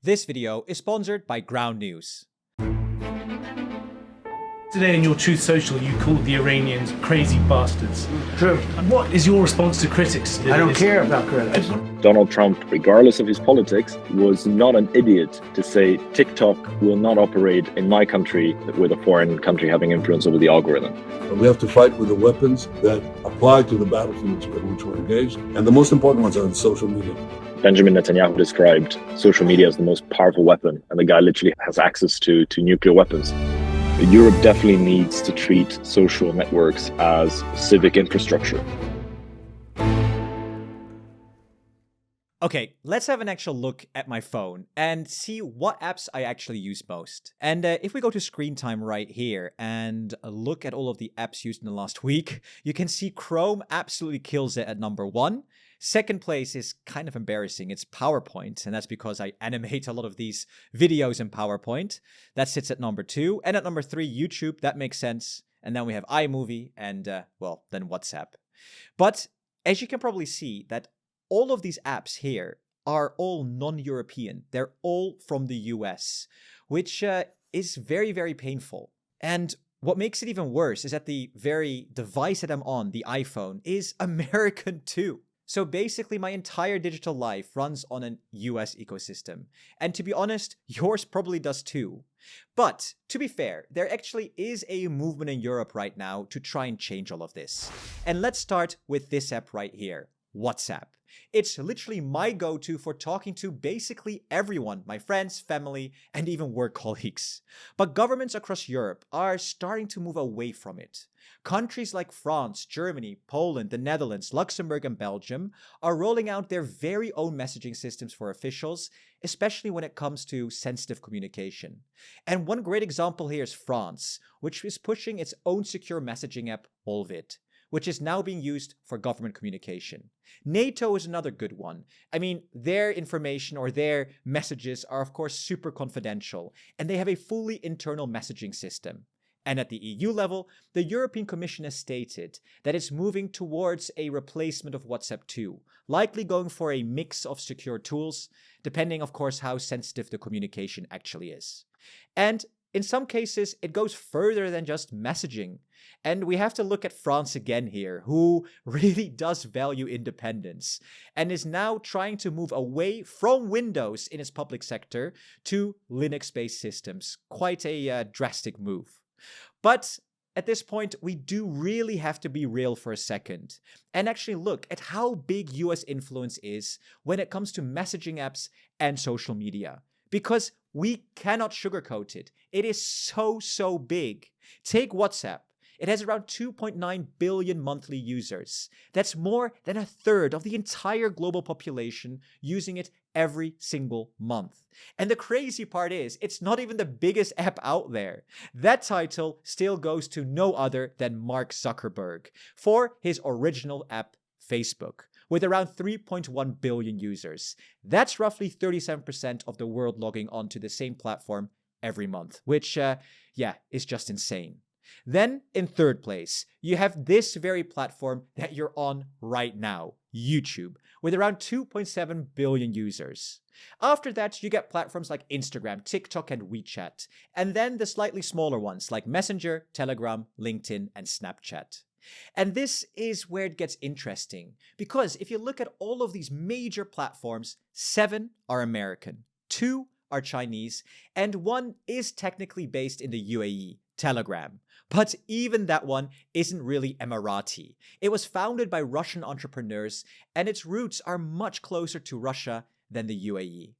This video is sponsored by Ground News. Today in your Truth Social, you called the Iranians crazy bastards. True. And what is your response to critics? I don't care about critics. Donald Trump, regardless of his politics, was not an idiot to say TikTok will not operate in my country with a foreign country having influence over the algorithm. We have to fight with the weapons that apply to the battlefields in which we're engaged. And the most important ones are in social media. Benjamin Netanyahu described social media as the most powerful weapon, and the guy literally has access to nuclear weapons. Europe definitely needs to treat social networks as civic infrastructure. Okay, let's have an actual look at my phone and see what apps I actually use most. And if we go to screen time right here and look at all of the apps used in the last week, you can see Chrome absolutely kills it at number 1. Second place is kind of embarrassing. It's PowerPoint, and that's because I animate a lot of these videos in PowerPoint. That sits at number 2. And at number 3, YouTube. That makes sense. And then we have iMovie and, then WhatsApp. But as you can probably see, that all of these apps here are all non-European. They're all from the US, which is very, very painful. And what makes it even worse is that the very device that I'm on, the iPhone, is American too. So basically, my entire digital life runs on an US ecosystem. And to be honest, yours probably does too. But to be fair, there actually is a movement in Europe right now to try and change all of this. And let's start with this app right here, WhatsApp. It's literally my go-to for talking to basically everyone, my friends, family, and even work colleagues. But governments across Europe are starting to move away from it. Countries like France, Germany, Poland, the Netherlands, Luxembourg, and Belgium are rolling out their very own messaging systems for officials, especially when it comes to sensitive communication. And one great example here is France, which is pushing its own secure messaging app, Olvid, which is now being used for government communication. NATO is another good one. I mean, their information or their messages are of course super confidential, and they have a fully internal messaging system. And at the EU level, the European Commission has stated that it's moving towards a replacement of WhatsApp 2, likely going for a mix of secure tools, depending of course how sensitive the communication actually is. And in some cases, it goes further than just messaging. And we have to look at France again here, who really does value independence and is now trying to move away from Windows in its public sector to Linux-based systems. Quite a drastic move. But at this point, we do really have to be real for a second and actually look at how big US influence is when it comes to messaging apps and social media. Because we cannot sugarcoat it. It is so big. Take WhatsApp. It has around 2.9 billion monthly users. That's more than a third of the entire global population using it every single month. And the crazy part is, it's not even the biggest app out there. That title still goes to no other than Mark Zuckerberg for his original app, Facebook, with around 3.1 billion users. That's roughly 37% of the world logging onto the same platform every month, which, is just insane. Then, in third place, you have this very platform that you're on right now, YouTube, with around 2.7 billion users. After that, you get platforms like Instagram, TikTok, and WeChat, and then the slightly smaller ones like Messenger, Telegram, LinkedIn, and Snapchat. And this is where it gets interesting, because if you look at all of these major platforms, 7 are American, 2 are Chinese, and 1 is technically based in the UAE, Telegram. But even that one isn't really Emirati. It was founded by Russian entrepreneurs, and its roots are much closer to Russia than the UAE.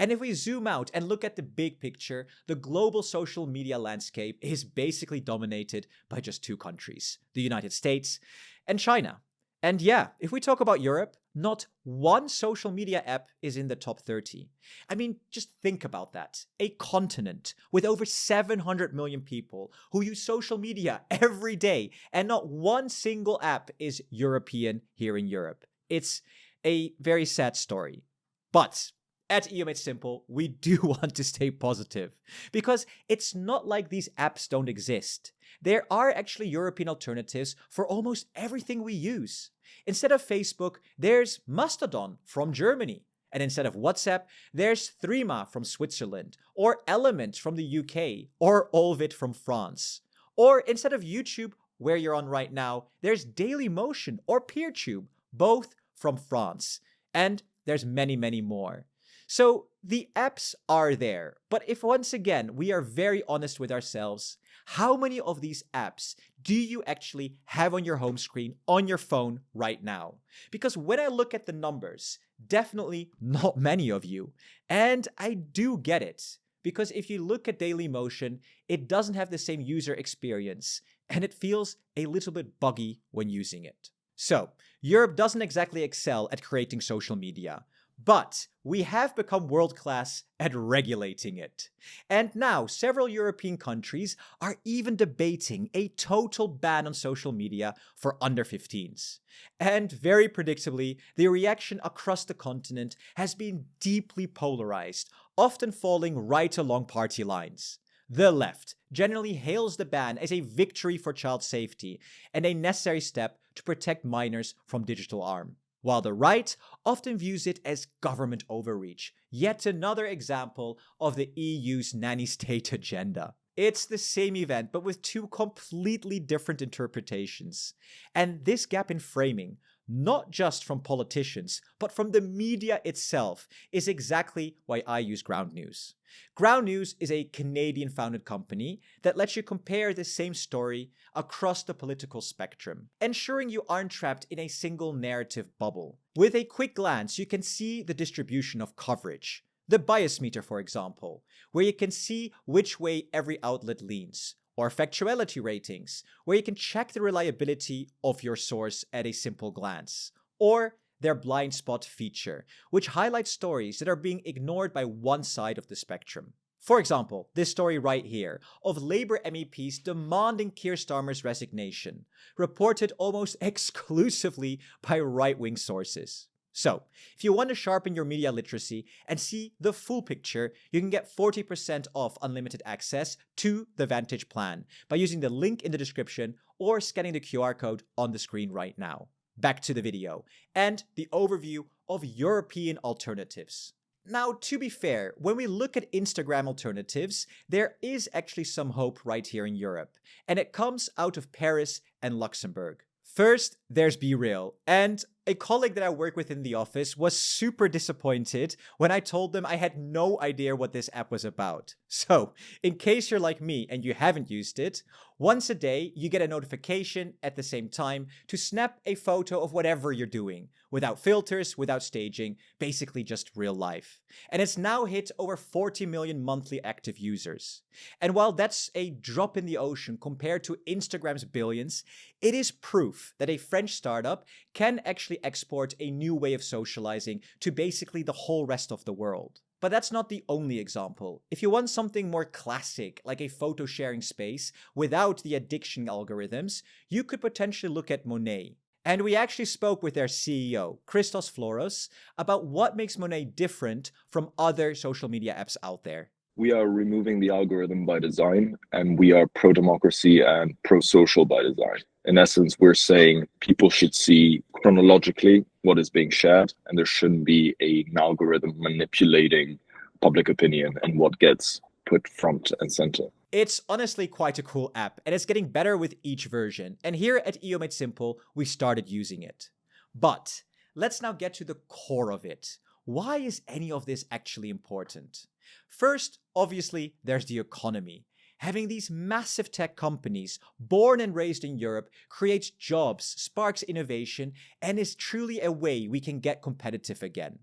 And if we zoom out and look at the big picture, the global social media landscape is basically dominated by just 2 countries, the United States and China. And yeah, if we talk about Europe, not one social media app is in the top 30. I mean, just think about that. A continent with over 700 million people who use social media every day, and not one single app is European here in Europe. It's a very sad story. But at EU Made Simple, we do want to stay positive, because it's not like these apps don't exist. There are actually European alternatives for almost everything we use. Instead of Facebook, there's Mastodon from Germany. And instead of WhatsApp, there's Threema from Switzerland, or Element from the UK, or Olvit from France. Or instead of YouTube, where you're on right now, there's Dailymotion or PeerTube, both from France. And there's many, many more. So the apps are there, but if once again we are very honest with ourselves, how many of these apps do you actually have on your home screen on your phone right now? Because when I look at the numbers, definitely not many of you. And I do get it, because if you look at Dailymotion, it doesn't have the same user experience, and it feels a little bit buggy when using it. So, Europe doesn't exactly excel at creating social media, but we have become world-class at regulating it. And now, several European countries are even debating a total ban on social media for under 15s. And very predictably, the reaction across the continent has been deeply polarized, often falling right along party lines. The left generally hails the ban as a victory for child safety and a necessary step to protect minors from digital harm, while the right often views it as government overreach, yet another example of the EU's nanny state agenda. It's the same event, but with two completely different interpretations. And this gap in framing, not just from politicians, but from the media itself, is exactly why I use Ground News. Ground News is a Canadian-founded company that lets you compare the same story across the political spectrum, ensuring you aren't trapped in a single narrative bubble. With a quick glance, you can see the distribution of coverage. The bias meter, for example, where you can see which way every outlet leans. Or factuality ratings, where you can check the reliability of your source at a simple glance. Or their blind spot feature, which highlights stories that are being ignored by one side of the spectrum. For example, this story right here of Labour MEPs demanding Keir Starmer's resignation, reported almost exclusively by right-wing sources. So, if you want to sharpen your media literacy and see the full picture, you can get 40% off unlimited access to the Vantage plan by using the link in the description or scanning the QR code on the screen right now. Back to the video and the overview of European alternatives. Now, to be fair, when we look at Instagram alternatives, there is actually some hope right here in Europe, and it comes out of Paris and Luxembourg. First, there's BeReal, and a colleague that I work with in the office was super disappointed when I told them I had no idea what this app was about. So, in case you're like me and you haven't used it, once a day you get a notification at the same time to snap a photo of whatever you're doing, without filters, without staging, basically just real life. And it's now hit over 40 million monthly active users. And while that's a drop in the ocean compared to Instagram's billions, it is proof that a French startup can actually export a new way of socializing to basically the whole rest of the world. But that's not the only example. If you want something more classic, like a photo sharing space without the addiction algorithms, you could potentially look at Monnett. And we actually spoke with their CEO, Christos Floros, about what makes Monnett different from other social media apps out there. We are removing the algorithm by design, and we are pro-democracy and pro-social by design. In essence, we're saying people should see chronologically what is being shared, and there shouldn't be an algorithm manipulating public opinion and what gets put front and center. It's honestly quite a cool app, and it's getting better with each version. And here at EO Made Simple, we started using it. But let's now get to the core of it. Why is any of this actually important? First, obviously, there's the economy. Having these massive tech companies, born and raised in Europe, creates jobs, sparks innovation, and is truly a way we can get competitive again.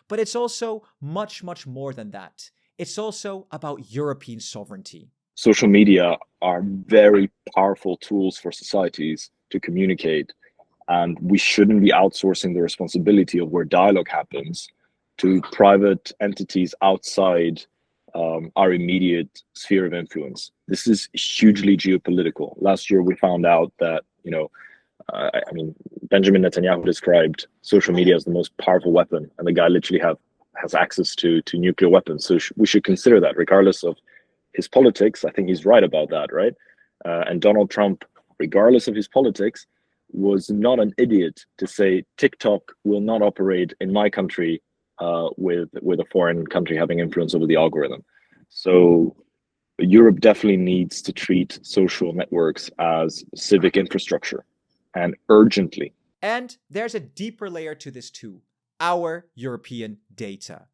But it's also much, much more than that. It's also about European sovereignty. Social media are very powerful tools for societies to communicate, and we shouldn't be outsourcing the responsibility of where dialogue happens to private entities outside our immediate sphere of influence. This is hugely geopolitical. Last year, we found out that, Benjamin Netanyahu described social media as the most powerful weapon, and the guy literally has access to nuclear weapons. So we should consider that, regardless of his politics. I think he's right about that, right? And Donald Trump, regardless of his politics, was not an idiot to say TikTok will not operate in my country with a foreign country having influence over the algorithm. So Europe definitely needs to treat social networks as civic infrastructure, and urgently. And there's a deeper layer to this too: our European data.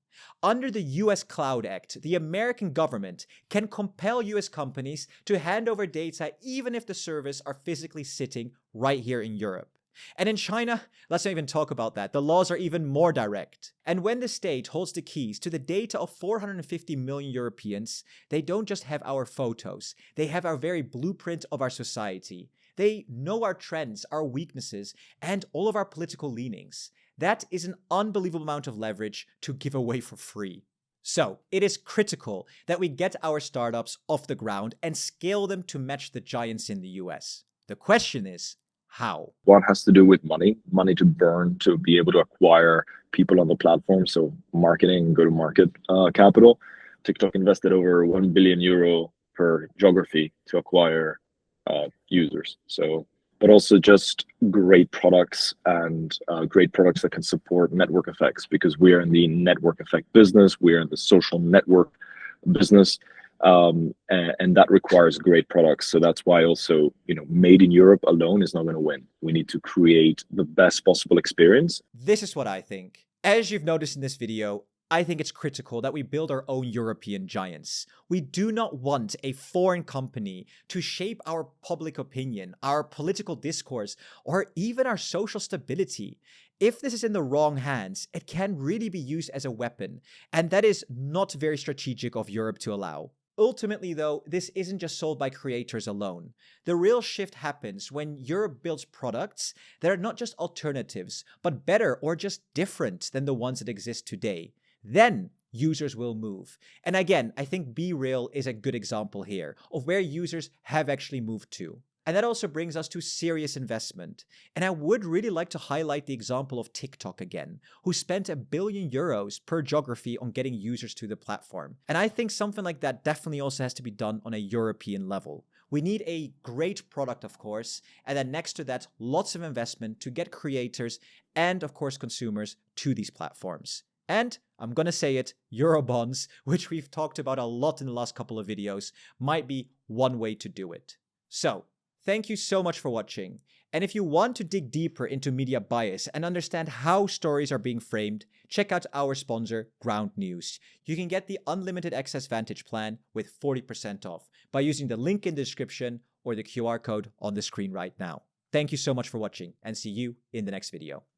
Under the US Cloud Act, the American government can compel US companies to hand over data even if the servers are physically sitting right here in Europe. And in China, let's not even talk about that. The laws are even more direct. And when the state holds the keys to the data of 450 million Europeans, they don't just have our photos, they have our very blueprint of our society. They know our trends, our weaknesses, and all of our political leanings. That is an unbelievable amount of leverage to give away for free. So, it is critical that we get our startups off the ground and scale them to match the giants in the US. The question is, how? One has to do with money to burn to be able to acquire people on the platform. So marketing, go-to-market capital. TikTok invested over 1 billion euro per geography to acquire users. So, but also just great products and great products that can support network effects, because we are in the network effect business. We are in the social network business. And that requires great products. So that's why also, made in Europe alone is not going to win. We need to create the best possible experience. This is what I think. As you've noticed in this video, I think it's critical that we build our own European giants. We do not want a foreign company to shape our public opinion, our political discourse, or even our social stability. If this is in the wrong hands, it can really be used as a weapon, and that is not very strategic of Europe to allow. Ultimately, though, this isn't just sold by creators alone. The real shift happens when Europe builds products that are not just alternatives, but better or just different than the ones that exist today. Then users will move. And again, I think BeReal is a good example here of where users have actually moved to. And that also brings us to serious investment. And I would really like to highlight the example of TikTok again, who spent €1 billion per geography on getting users to the platform. And I think something like that definitely also has to be done on a European level. We need a great product, of course, and then next to that, lots of investment to get creators and, of course, consumers to these platforms. And I'm gonna say it, Eurobonds, which we've talked about a lot in the last couple of videos, might be one way to do it. So, thank you so much for watching. And if you want to dig deeper into media bias and understand how stories are being framed, check out our sponsor, Ground News. You can get the Unlimited Access Vantage plan with 40% off by using the link in the description or the QR code on the screen right now. Thank you so much for watching, and see you in the next video.